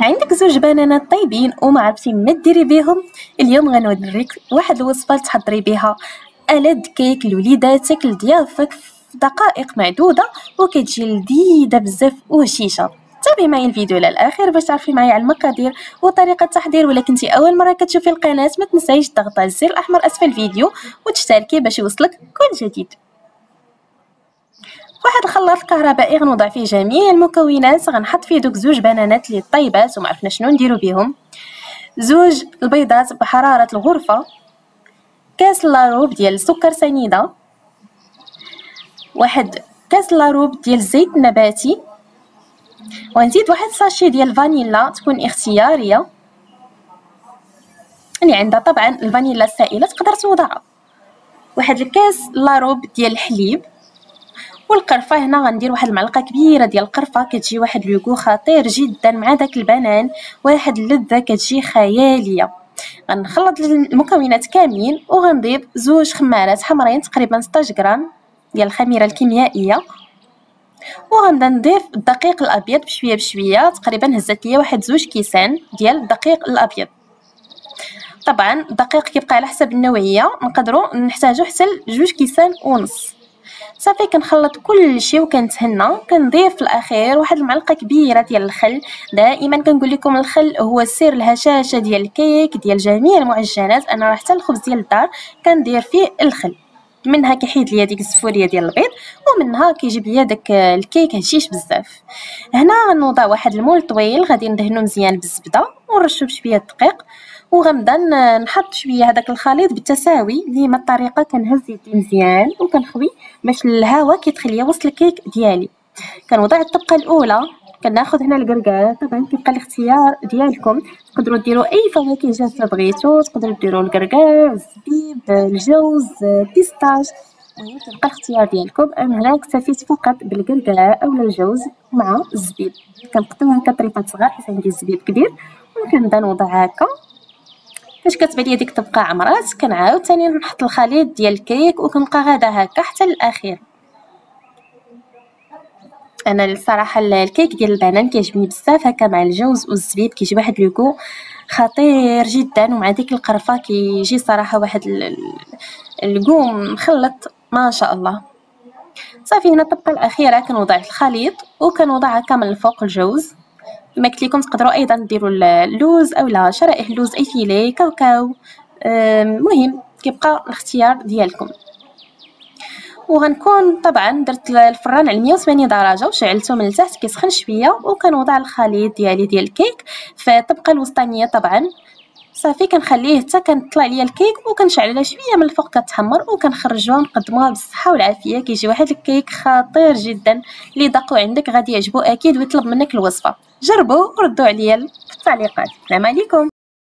عندك زوج بنانات طيبين وما عرفتي ما ديري بهم. اليوم غنوريك واحد الوصفه تحضري بها ألذ كيك لوليداتك لضيافك في دقائق معدوده، وكتجي لذيذه بزاف وهشيشه. تابعي معايا الفيديو الى الاخر باش تعرفي معايا على المقادير وطريقه التحضير. ولا كنتي اول مره كتشوفي القناه ما تنسايش تضغطي على الزر الاحمر اسفل الفيديو وتشتركي باش يوصلك كل جديد. واحد الخلاط الكهربائي غنوضع فيه جميع المكونات. غنحط فيه دوك زوج بنانات اللي طيبات وما عرفنا شنو نديرو بهم، زوج البيضات بحراره الغرفه، كاس لاروب ديال السكر سنيده، واحد كاس لاروب ديال الزيت النباتي، ونزيد واحد ساشي ديال الفانيلا تكون اختياريه اللي عندها طبعا الفانيلا السائله تقدر توضعها، واحد الكاس لاروب ديال الحليب، والقرفه هنا غندير واحد المعلقه كبيره ديال القرفه. كتجي واحد لوغو خطير جدا مع داك البنان، واحد اللذه كتجي خياليه. غنخلط المكونات كاملين وغنضيف زوج خمارات حمرين تقريبا 16 غرام ديال الخميره الكيميائيه، وغنبدا نضيف الدقيق الابيض بشويه بشويه. تقريبا هزت ليا واحد زوج كيسان ديال الدقيق الابيض. طبعا الدقيق كيبقى على حسب النوعيه، نقدروا نحتاجو حتى لجوج كيسان ونص. صافي كنخلط كلشي وكنتهنى. كنضيف في الاخير واحد المعلقه كبيره ديال الخل. دائما كنقول لكم الخل هو سر الهشاشه ديال الكيك ديال جميع المعجنات. انا راه حتى الخبز ديال الدار كندير فيه الخل، منها كيحيد ليا ديك الزفوريه ديال البيض، ومنها كيجيب ليا داك الكيك هشيش بزاف. هنا غنوضع واحد المول طويل غادي ندهنو مزيان بالزبده ونرشو بشويه دقيق، وغنبدا نحط شويه هذاك الخليط بالتساوي. ديما الطريقه كنهز يدي مزيان وكنخوي باش الهواء كيدخل ليا وسط الكيك ديالي. كنوضع الطبقه الاولى، كناخذ هنا الكركاع. طبعا كيبقى الاختيار ديالكم، تقدروا ديروا اي فواكه جافه بغيتو، تقدروا ديروا الكركاع، الزبيب، الجوز، بيستاش، المهم كيبقى الاختيار ديالكم. انا هنا اكتفيت فقط بالكركاع اولا الجوز مع الزبيب. كنقطعو هكا طريفات صغار حيت عندي الزبيب كبير، وكنبدا نوضع هكا. فاش كتبان ليا ديك الطبقه عمرات كنعاود ثاني نحط الخليط ديال الكيك وكنبقى غادا هكا حتى الاخير. انا الصراحه الكيك ديال البنان كيعجبني بزاف هكا مع الجوز والزبيب، كيجي واحد لوغو خطير جدا، ومع ديك القرفه كيجي صراحه واحد الكو مخلط ما شاء الله. صافي هنا الطبقه الاخيره كنوضع الخليط وكنوضع هكا من الفوق الجوز. كما قلت لكم تقدروا ايضا ديروا اللوز اولا شرائح اللوز، اي فيلي، كاوكاو، مهم كيبقى الاختيار ديالكم. وغنكون طبعا درت الفران على 180 درجه وشعلته من التحت كيسخن شويه، وكنوضع الخليط ديالي ديال الكيك في الطبقه الوسطانيه. طبعا صافي كنخليه حتى كنطلع ليا الكيك وكنشعلها شويه من الفوق كتحمر، وكنخرجوها ونقدموها بالصحه والعافيه. كيجي واحد الكيك خطير جدا. اللي ذاقوا عندك غادي يعجبو اكيد ويطلب منك الوصفه. جربوا وردوا عليا في التعليقات. السلام عليكم.